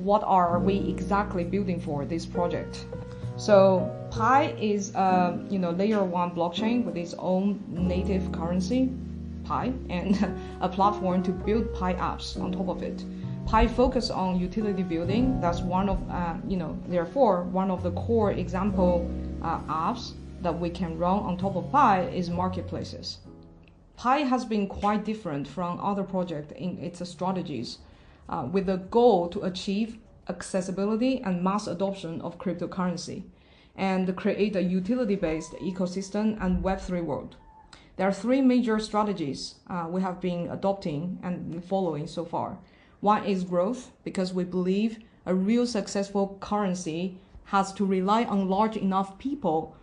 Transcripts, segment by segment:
what are we exactly building for this project. So Pi is layer 1 blockchain with its own native currency, Pi, and a platform to build Pi apps on top of it. Pi focus on utility building. That's one of therefore one of the core example apps that we can run on top of Pi is marketplaces. Pi has been quite different from other projects in its strategies, with the goal to achieve accessibility and mass adoption of cryptocurrency and create a utility-based ecosystem and Web3 world. There are 3 major strategies we have been adopting and following so far. One is growth, because we believe a real successful currency has to rely on large enough people,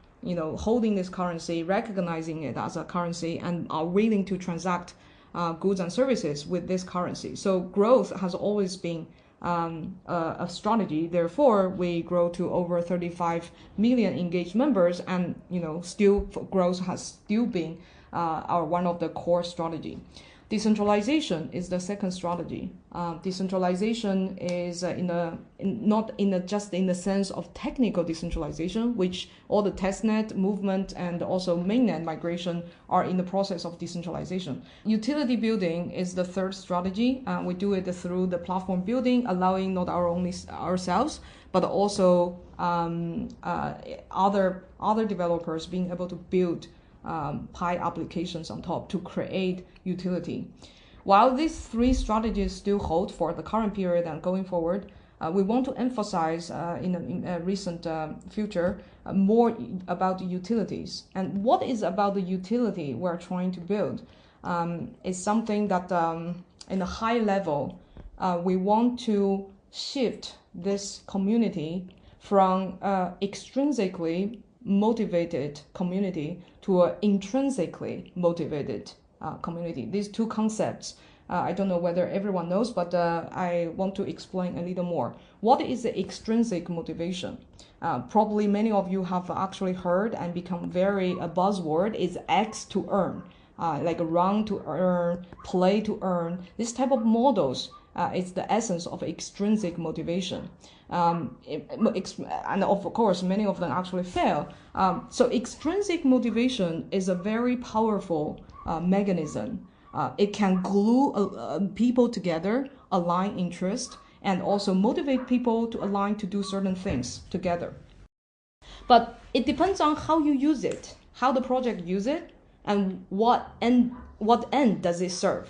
holding this currency, recognizing it as a currency, and are willing to transact goods and services with this currency. So growth has always been a strategy. Therefore, we grow to over 35 million engaged members, and still growth has still been one of the core strategy. Decentralization is the second strategy. Decentralization is not just in the sense of technical decentralization, which all the testnet movement and also mainnet migration are in the process of decentralization. Utility building is the third strategy. We do it through the platform building, allowing not only ourselves, but also other developers being able to build Pi applications on top to create utility. While these 3 strategies still hold for the current period and going forward, we want to emphasize in a recent future more about the utilities. And what is about the utility we're trying to build is something that in a high level, we want to shift this community from extrinsically motivated community to an intrinsically motivated community. These 2 concepts, I don't know whether everyone knows, but I want to explain a little more. What is the extrinsic motivation? Probably many of you have actually heard and become very a buzzword is X to earn, like run to earn, play to earn. This type of models is the essence of extrinsic motivation. And of course, many of them actually fail. So extrinsic motivation is a very powerful mechanism. It can glue people together, align interest, and also motivate people to align to do certain things together. But it depends on how you use it, how the project use it, and what end does it serve.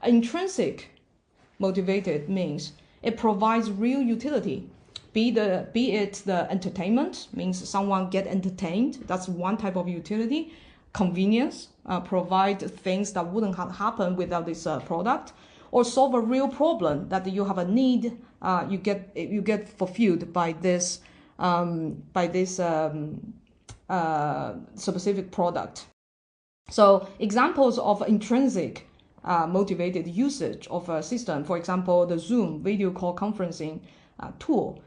Intrinsic motivated means it provides real utility. Be it the entertainment, means someone get entertained. That's one type of utility. Convenience, provide things that wouldn't have happened without this product, or solve a real problem that you have a need. You get fulfilled by this specific product. So examples of intrinsic motivated usage of a system, for example, the Zoom video call conferencing tool.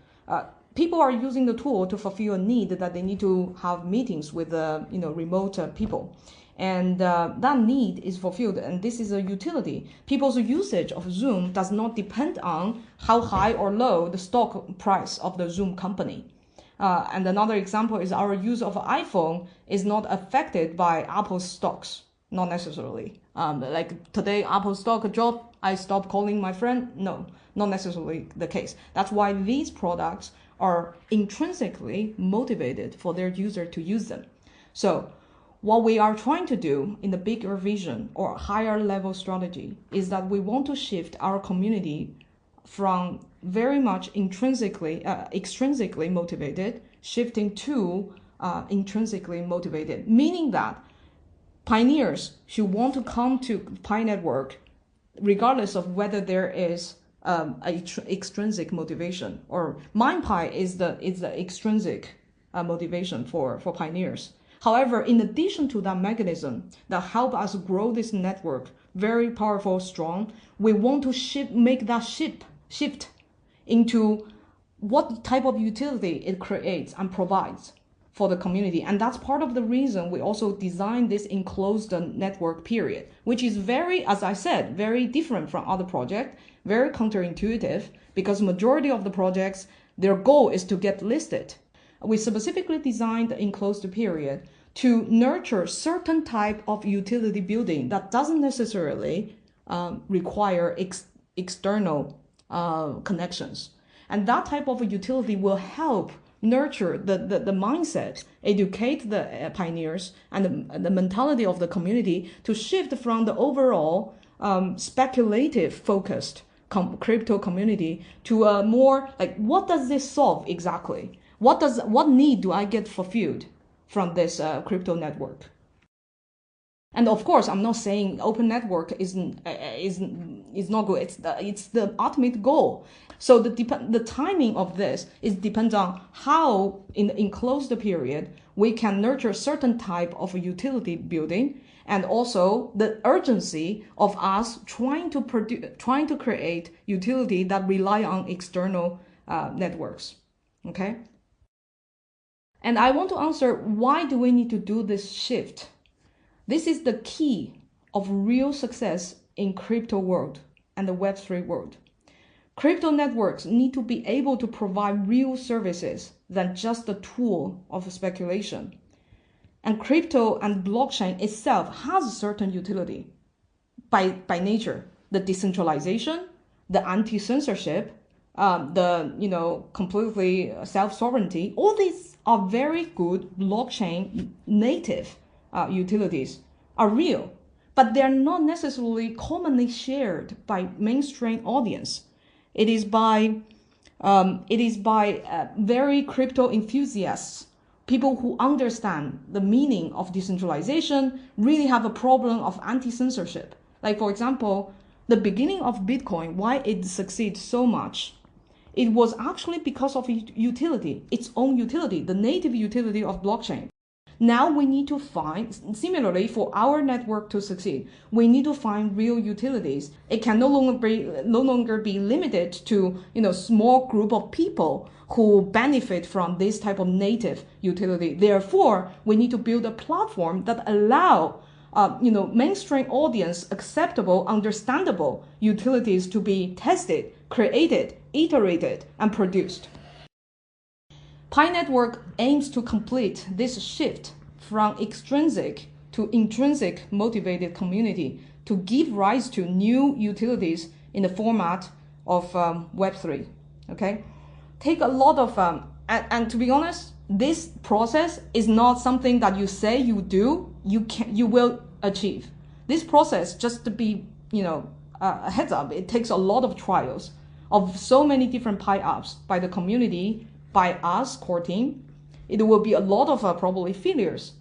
People are using the tool to fulfill a need that they need to have meetings with remote people, and that need is fulfilled, and this is a utility. People's usage of Zoom does not depend on how high or low the stock price of the Zoom company. And another example is our use of iPhone is not affected by Apple's stocks, not necessarily. Like today, Apple stock dropped, I stopped calling my friend. No, not necessarily the case. That's why these products are intrinsically motivated for their user to use them. So what we are trying to do in the bigger vision or higher level strategy is that we want to shift our community from very much extrinsically motivated, shifting to intrinsically motivated, meaning that pioneers who want to come to Pi Network, regardless of whether there is extrinsic motivation, or MindPi is the extrinsic motivation for pioneers. However, in addition to that mechanism that help us grow this network, very powerful, strong, we want to make that shift into what type of utility it creates and provides. for the community. And that's part of the reason we also designed this enclosed network period, which is very, as I said, very different from other projects, very counterintuitive, because majority of the projects, their goal is to get listed. We specifically designed the enclosed period to nurture certain type of utility building that doesn't necessarily require external connections. And that type of utility will help nurture the mindset, educate the pioneers and the mentality of the community to shift from the overall speculative focused crypto community to a more like, what does this solve exactly? What need do I get fulfilled from this crypto network? And of course, I'm not saying open network is not good. It's the ultimate goal. So the timing of this depends on how in the enclosed period we can nurture certain type of utility building, and also the urgency of us trying to create utility that rely on external networks. Okay. And I want to answer, why do we need to do this shift? This is the key of real success in crypto world and the Web3 world. Crypto networks need to be able to provide real services than just a tool of speculation. And crypto and blockchain itself has a certain utility by nature. The decentralization, the anti-censorship, the completely self-sovereignty, all these are very good blockchain native utilities are real, but they're not necessarily commonly shared by mainstream audience. It is by very crypto enthusiasts, people who understand the meaning of decentralization, really have a problem of anti-censorship. Like, for example, the beginning of Bitcoin, why it succeeds so much, it was actually because of utility, its own utility, the native utility of blockchain. Now we need to find, similarly for our network to succeed, we need to find real utilities. It can no longer be limited to small group of people who benefit from this type of native utility. Therefore, we need to build a platform that allow mainstream audience acceptable, understandable utilities to be tested, created, iterated, and produced. Pi Network aims to complete this shift from extrinsic to intrinsic motivated community to give rise to new utilities in the format of Web3. Okay, take a lot of and to be honest, this process is not something that you say you do, you will achieve. This process, just to be a heads up, it takes a lot of trials of so many different Pi apps by the community, by us, core team. It will be a lot of probably failures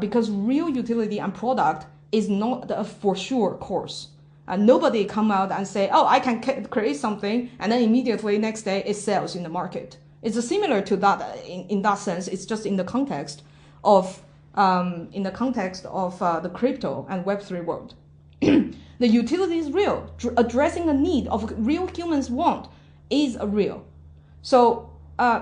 because real utility and product is not a for sure course. Nobody come out and say, oh, I can create something, and then immediately next day it sells in the market. It's similar to that in that sense. It's just in the context of the crypto and Web3 world. The utility is real. Addressing a need of real humans want is real. So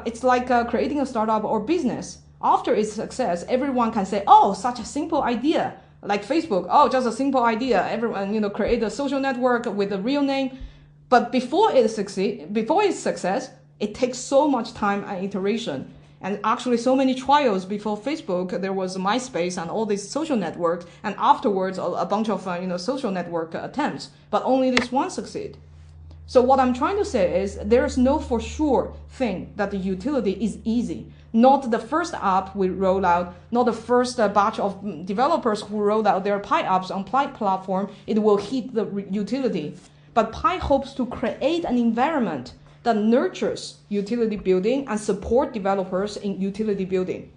it's like creating a startup or business. After its success, everyone can say, oh, such a simple idea. Like Facebook, oh, just a simple idea. Everyone, create a social network with a real name. But before its success, it takes so much time and iteration. And actually so many trials before Facebook. There was MySpace and all these social networks. And afterwards, a bunch of social network attempts. But only this one succeed. So what I'm trying to say is there is no for sure thing that the utility is easy. Not the first app we roll out, not the first batch of developers who rolled out their Pi apps on Pi platform, it will hit the utility. But Pi hopes to create an environment that nurtures utility building and support developers in utility building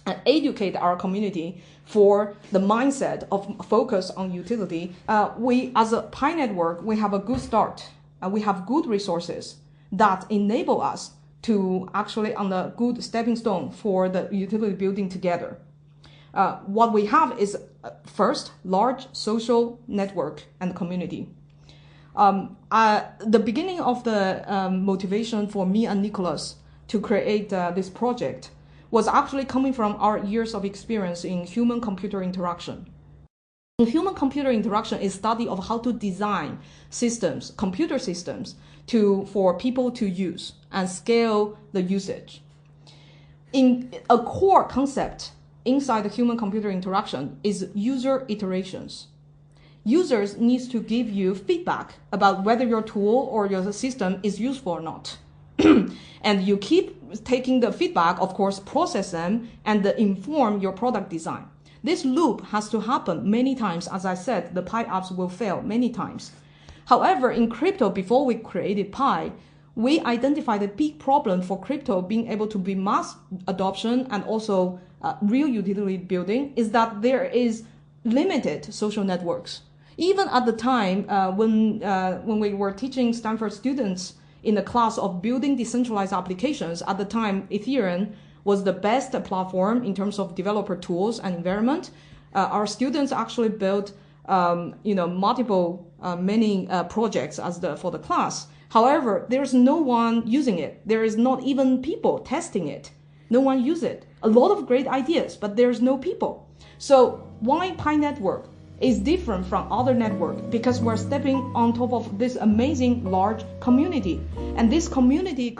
and educate our community for the mindset of focus on utility. We, as a Pi network, we have a good start. We have good resources that enable us to actually on a good stepping stone for the utility building together. What we have is first, large social network and community. The beginning of the motivation for me and Nicholas to create this project was actually coming from our years of experience in human-computer interaction. Human-computer interaction is study of how to design systems, computer systems, for people to use and scale the usage. In a core concept inside the human-computer interaction is user iterations. Users need to give you feedback about whether your tool or your system is useful or not. And you keep taking the feedback, of course, process them, and inform your product design. This loop has to happen many times. As I said, the Pi apps will fail many times. However, in crypto, before we created Pi, we identified a big problem for crypto being able to be mass adoption and also real utility building is that there is limited social networks. Even at the time when we were teaching Stanford students in the class of building decentralized applications, at the time Ethereum was the best platform in terms of developer tools and environment. Our students actually built multiple many projects for the class. However, there's no one using it. There is not even people testing it. No one uses it. A lot of great ideas, but there's no people. So why Pi Network is different from other networks? Because we're stepping on top of this amazing large community. And this community